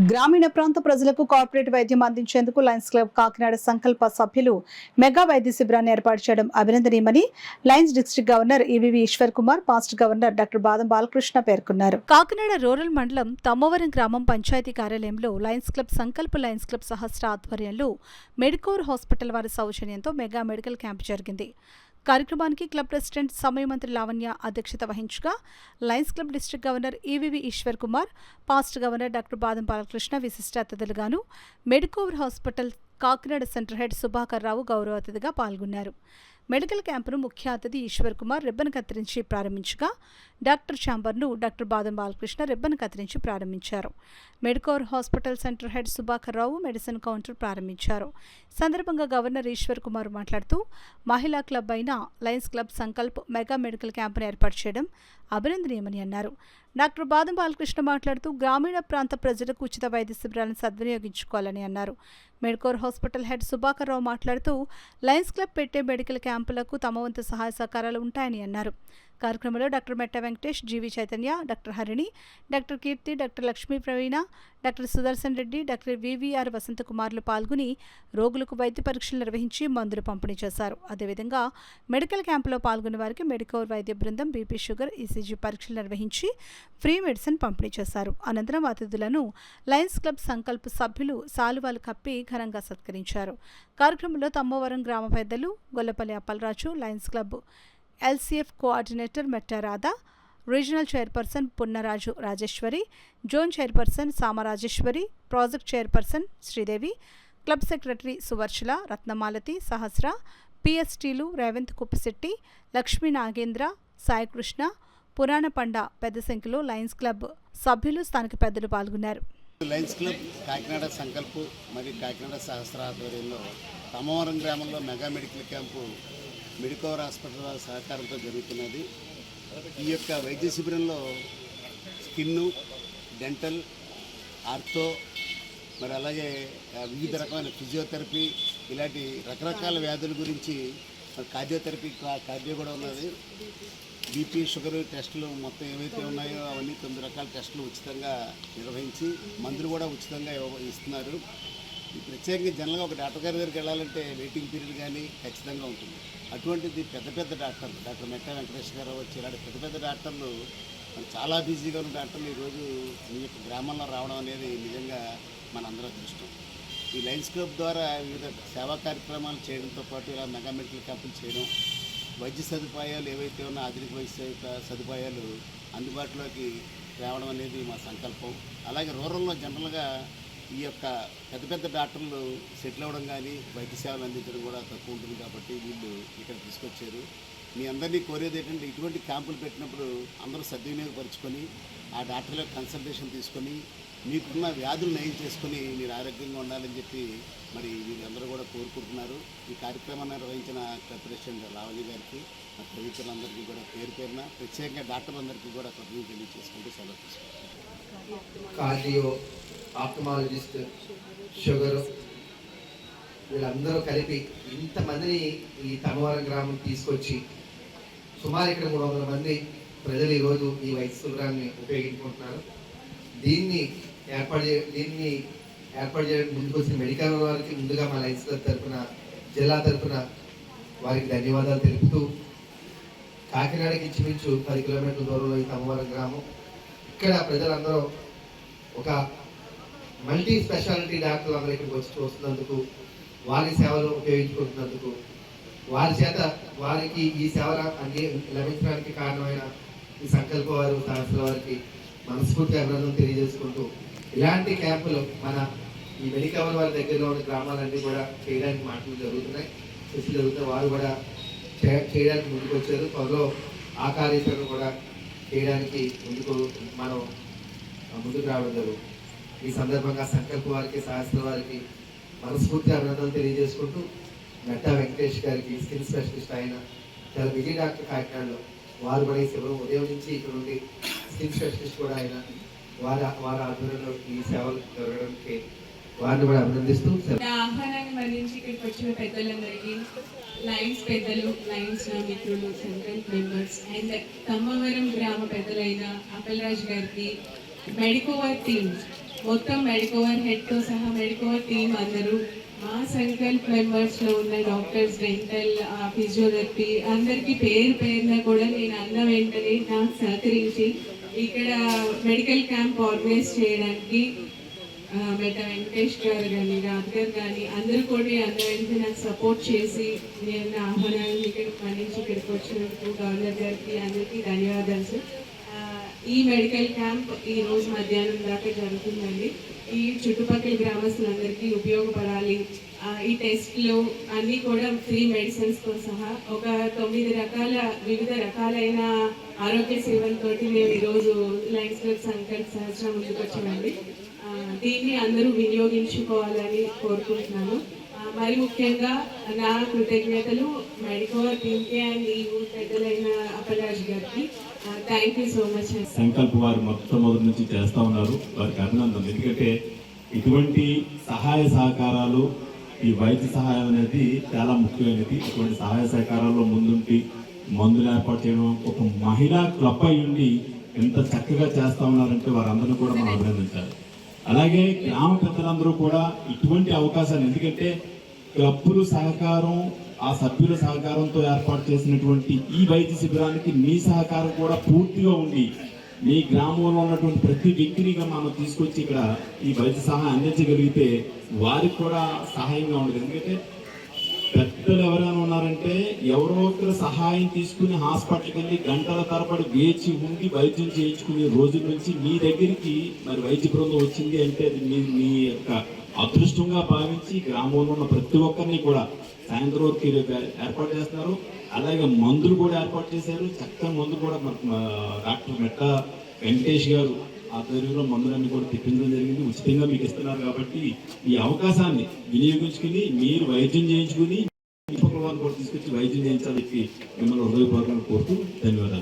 గ్రామీణ ప్రాంత ప్రజలకు కార్పొరేట్ వైద్యం అందించేందుకు లయన్స్ క్లబ్ కాకినాడ సంకల్ప సభ్యులు మెగా వైద్య శిబిరాన్ని ఏర్పాటు చేయడం అభినందనీయమని Lions District governor EVV Eshwar Kumar, past governor doctor Badam Balakrishna పేర్కొన్నారు. కాకినాడ రూరల్ మండలం తమ్మవరం గ్రామం పంచాయతీ కార్యాలయంలో లయన్స్ క్లబ్ సంకల్ప లయన్స్ క్లబ్ సహస్ర ఆధ్వర్యంలో మెడికోర్ హాస్పిటల్ వారి సౌజన్యంతో మెగా మెడికల్ క్యాంప్ జరిగింది. కార్యక్రమానికి క్లబ్ ప్రెసిడెంట్ సమయమంత్రి లావణ్య అధ్యక్షత వహించగా Lions Club district governor EVV Eshwar Kumar, past governor doctor Badam Balakrishna విశిష్ట అతిథులుగాను, Medicover hospital Kakinada centre head Subhakar Rao గౌరవ అతిథిగా పాల్గొన్నారు. మెడికల్ క్యాంపును ముఖ్య అతిథి ఈశ్వర్ కుమార్ రిబ్బన్ కత్తిరించి ప్రారంభించగా doctor ఛాంబర్ను doctor Badam Balakrishna ribbon కత్తిరించి ప్రారంభించారు. Medicover hospital centre head Subhakar Rao medicine counter ప్రారంభించారు. సందర్భంగా గవర్నర్ ఈశ్వర్ కుమార్ మాట్లాడుతూ మహిళా క్లబ్ అయిన Lions Club Sankalp mega medical క్యాంపును ఏర్పాటు చేయడం అభినందనీయమని అన్నారు. డాక్టర్ బాదం బాలకృష్ణ మాట్లాడుతూ గ్రామీణ ప్రాంత ప్రజలకు ఉచిత వైద్య శిబిరాలను సద్వినియోగించుకోవాలని అన్నారు. Medicover hospital head Subhakar Rao మాట్లాడుతూ లయన్స్ క్లబ్ పెట్టే మెడికల్ క్యాంపులకు తమ వంతు సహాయ సహకారాలు ఉంటాయని అన్నారు. కార్యక్రమంలో doctor Metta Venkatesh, GV Chaitanya, doctor Harini, doctor Keerthi, doctor Lakshmi Praveena, doctor Sudarshan Reddy, doctor VVR వసంతకుమార్లు పాల్గొని రోగులకు వైద్య పరీక్షలు నిర్వహించి మందులు పంపిణీ చేశారు. అదేవిధంగా మెడికల్ క్యాంపులో పాల్గొన్న వారికి మెడికోర్ వైద్య బృందం బీపీ, షుగర్, ఈసీజీ పరీక్షలు నిర్వహించి ఫ్రీ మెడిసిన్ పంపిణీ చేశారు. అనంతరం అతిథులను లయన్స్ క్లబ్ సంకల్ప సభ్యులు సాలువాలు కప్పి ఘనంగా సత్కరించారు. కార్యక్రమంలో తమ్మవరం గ్రామ పెద్దలు Gollapalli Appalaraju, Lions Club LCF coordinator Metta Radha, regional chairperson Punnaraju Rajeswari, zone chairperson Samarajeswari, project chairperson Sridevi, club secretary Suvarchala, Ratnamalathi, Sahasra, పిఎస్టీలు రేవంత్ కుప్పిశెట్టి, లక్ష్మీ నాగేంద్ర, సాయికృష్ణ, పురాణ పండ పెద్ద సంఖ్యలో లయన్స్ క్లబ్ సభ్యులు, స్థానిక పెద్దలు పాల్గొన్నారు. లయన్స్ క్లబ్ కాకినాడ సంకల్ప్ మరియు కాకినాడ సహస్ర ఆధ్వర్యంలో తమ్మవరం గ్రామంలో mega medical camp Medicore hospital సహకారంతో జరుగుతున్నది. ఈ యొక్క వైద్య శిబిరంలో స్కిన్ను, డెంటల్, ఆర్థో, మరి అలాగే వివిధ రకమైన ఫిజియోథెరపీ, ఇలాంటి రకరకాల వ్యాధుల గురించి కార్డియోథెరపీ, కార్డియో కూడా ఉన్నది. బీపీ, షుగర్ టెస్టులు మొత్తం ఏవైతే ఉన్నాయో అవన్నీ 9 రకాల టెస్టులు ఉచితంగా నిర్వహించి మందులు కూడా ఉచితంగా ఇస్తున్నారు. ఈ ప్రత్యేకంగా జనరల్గా ఒక డాక్టర్ గారి దగ్గరికి వెళ్ళాలంటే వెయిటింగ్ పీరియడ్ కానీ ఖచ్చితంగా ఉంటుంది. అటువంటిది పెద్ద డాక్టర్లు, డాక్టర్ మెట్ట వెంకటేష్ గారు వచ్చి ఇలాంటి పెద్ద డాక్టర్లు, చాలా బిజీగా ఉన్న డాక్టర్లు ఈరోజు మీ యొక్క గ్రామంలో రావడం అనేది నిజంగా మనందరూ అదృష్టం. ఈ లయన్స్ క్లబ్ ద్వారా వివిధ సేవా కార్యక్రమాలు చేయడంతో పాటు ఇలా మెగా మెడికల్ క్యాంపులు చేయడం, వైద్య సదుపాయాలు ఏవైతే ఉన్నా ఆధునిక వైద్య సదుపాయాలు అందుబాటులోకి తేవడం అనేది మా సంకల్పం. అలాగే రూరల్లో జనరల్గా ఈ యొక్క పెద్ద డాక్టర్లు సెటిల్ అవ్వడం కానీ వైద్య సేవలు అందించడం కూడా తక్కువ ఉంటుంది కాబట్టి వీళ్ళు ఇక్కడ తీసుకొచ్చారు. మీ అందరినీ కోరేది ఏంటంటే ఇటువంటి క్యాంపులు పెట్టినప్పుడు అందరూ సద్వినియోగపరుచుకొని ఆ డాక్టర్ల కన్సల్టేషన్ తీసుకొని మీకున్న వ్యాధులు నయం చేసుకొని మీరు ఆరోగ్యంగా ఉండాలని చెప్పి మరి వీళ్ళందరూ కూడా కోరుకుంటున్నారు. ఈ కార్యక్రమాన్ని నిర్వహించిన క్లబ్ ప్రెసిడెంట్ లావణ్య గారికి, మా తదితరులందరికీ కూడా పేరు పేరున ప్రత్యేకంగా డాక్టర్లందరికీ కూడా కృతజ్ఞతలు తెలియజేసుకుంటూ సెలవు తీసుకుంటాం. ఆప్థమాలజిస్ట్, షుగర్, వీళ్ళందరూ కలిపి ఇంతమందిని ఈ తమ్మవరం గ్రామం తీసుకొచ్చి సుమారు ఇక్కడ 300 మంది ప్రజలు ఈరోజు ఈ వైద్య శిబిరాన్ని ఉపయోగించుకుంటున్నారు. దీన్ని ఏర్పాటు చేయడానికి ముందుకు వచ్చిన మెడికల్ వారికి ముందుగా మా లయన్స్ క్లబ్ తరఫున, జిల్లా తరఫున వారికి ధన్యవాదాలు తెలుపుతూ, కాకినాడకి ఇంచుమించు 10 కిలోమీటర్ల దూరంలో ఈ తమ్మవరం గ్రామం, ఇక్కడ ప్రజలందరూ ఒక మల్టీ స్పెషాలిటీ డాక్టర్లు అందరూ ఇక్కడికి వచ్చి చూస్తున్నందుకు, వారి సేవలు ఉపయోగించుకుంటున్నందుకు, వారి చేత వారికి ఈ సేవలు లభించడానికి కారణమైన ఈ సంకల్ప వారు సహస్ర వారికి మనస్ఫూర్తిగా అభినందనలు తెలియజేసుకుంటూ, ఇలాంటి క్యాంపులు మన ఈ మెడికవర్ వారి దగ్గరలో ఉన్న గ్రామాలన్నీ కూడా చేయడానికి మాటలు జరుగుతున్నాయి, చర్చలు జరుగుతున్నాయి. వారు కూడా చేయడానికి ముందుకు వచ్చారు. త్వరలో ఆ కార్యాచరణ కూడా చేయడానికి మనం ముందుకు రావడం జరుగుతుంది. ఈ సందర్భంగా సంకల్ప వారికి, సహస్ర వారికి మనస్ఫూర్తి అభినందనలు తెలియజేసుకుంటూ, మెట్ట వెంకటేష్ గారికి స్కిన్ స్పెషలిస్ట్ ఆయన చాలా బిజీ డాక్టర్ కాకినాడలో, వారు కూడా ఈ శిబిరం ఉదయం నుంచి ఇక్కడ ఉండి స్కిన్ స్పెషలిస్ట్ కూడా ఆయన వారి ఆధ్వర్యంలో ఈ సేవలు జరగడానికి వారిని కూడా అభినందిస్తూ ఆహ్వానాన్ని మరణించి ఇక్కడికి వచ్చిన పెద్దలందరికీ, లయన్స్ పెద్దలు, లయన్స్ మిత్రులు, సంకల్ప్ మెంబర్స్ అండ్ తమ్మవరం గ్రామ పెద్దలైన అప్పలరాజు గారికి, మెడికోవర్ టీమ్ మొత్తం మెడికోవర్ హెడ్తో సహా మెడికోవర్ టీం అందరూ మా సంకల్ప్ మెంబర్స్లో ఉన్న డాక్టర్స్, డెంటల్, ఫిజియోథెరపీ అందరికీ పేరు పేరున కూడా నేను అన్న వెంటనే నాకు సహకరించి ఇక్కడ మెడికల్ క్యాంప్ ఆర్గనైజ్ చేయడానికి మెట్ట వెంకటేష్ గారు కానీ, రాజ్ గారు కానీ అందరూ కూడా అన్న వెంటనే నాకు సపోర్ట్ చేసి నేను నా ఆహ్వానాన్ని ఇక్కడికి మన్నించి ఇక్కడికి వచ్చినందుకు గవర్నర్ గారికి అందరికీ ధన్యవాదాలు సార్. ఈ మెడికల్ క్యాంప్ ఈ రోజు మధ్యాహ్నం దాకా జరుగుతుందండి. ఈ చుట్టుపక్కల గ్రామస్తులందరికీ ఉపయోగపడాలి. ఈ టెస్ట్లు అన్నీ కూడా ఫ్రీ మెడిసిన్స్తో సహా ఒక 9 రకాల వివిధ రకాలైన ఆరోగ్య సేవలతోటి మేము ఈరోజు లయన్స్ క్లబ్ సంకల్ప్ సహస్రం ముందుకు వచ్చామండి. దీన్ని అందరూ వినియోగించుకోవాలని కోరుకుంటున్నాను. మరి ముఖ్యంగా నా కృతజ్ఞతలు మెడికోవర్ టీమ్కి అండ్ ఈ ఊరు పెద్దలైన అప్పలరాజు గారికి. Thank you so much. Sankalp వారు మొట్టమొదటి నుంచి చేస్తూ ఉన్నారు, వారికి అభినందనలు. ఎందుకంటే ఇటువంటి సహాయ సహకారాలు, ఈ వైద్య సహాయం అనేది చాలా ముఖ్యమైనది. ఇటువంటి సహాయ సహకారాల్లో ముందుండి మందులు ఏర్పాటు చేయడం, ఒక మహిళా క్లబ్ అయి ఉండి ఎంత చక్కగా చేస్తూ ఉన్నారంటే వారందరినీ కూడా మనం అభినందించాలి. అలాగే గ్రామ పెద్దలందరూ కూడా ఇటువంటి అవకాశాలు, ఎందుకంటే క్లబ్బులు సహకారం, ఆ సభ్యుల సహకారంతో ఏర్పాటు చేసినటువంటి ఈ వైద్య శిబిరానికి మీ సహకారం కూడా పూర్తిగా ఉండి మీ గ్రామంలో ఉన్నటువంటి ప్రతి వ్యక్తిని మనం తీసుకొచ్చి ఇక్కడ ఈ వైద్య సహాయం అందించగలిగితే వారికి కూడా సహాయంగా ఉండదు. ఎందుకంటే పెద్దలు ఎవరైనా ఉన్నారంటే ఎవరో ఒకరు సహాయం తీసుకుని హాస్పిటల్కి వెళ్ళి గంటల తరబడి వేచి ఉండి వైద్యం చేయించుకునే రోజుల నుంచి మీ దగ్గరికి మరి వైద్య బృందం వచ్చింది అంటే అది మీ యొక్క అదృష్టంగా భావించి గ్రామంలో ఉన్న ప్రతి ఒక్కరిని కూడా సాయంత్రం వరకు ఏర్పాటు చేస్తున్నారు. అలాగే మందులు కూడా ఏర్పాటు చేశారు. చక్కని మందులు కూడా డాక్టర్ మెట్ట వెంకటేష్ గారు ఆధ్వర్యంలో మందులన్నీ కూడా తెప్పించడం జరిగింది. ఉచితంగా మీకు ఇస్తున్నారు. కాబట్టి ఈ అవకాశాన్ని వినియోగించుకుని మీరు వైద్యం చేయించుకుని కూడా తీసుకొచ్చి వైద్యం చేయించాలని మిమ్మల్ని హృదయపూర్వకంగా కోరుతూ ధన్యవాదాలు.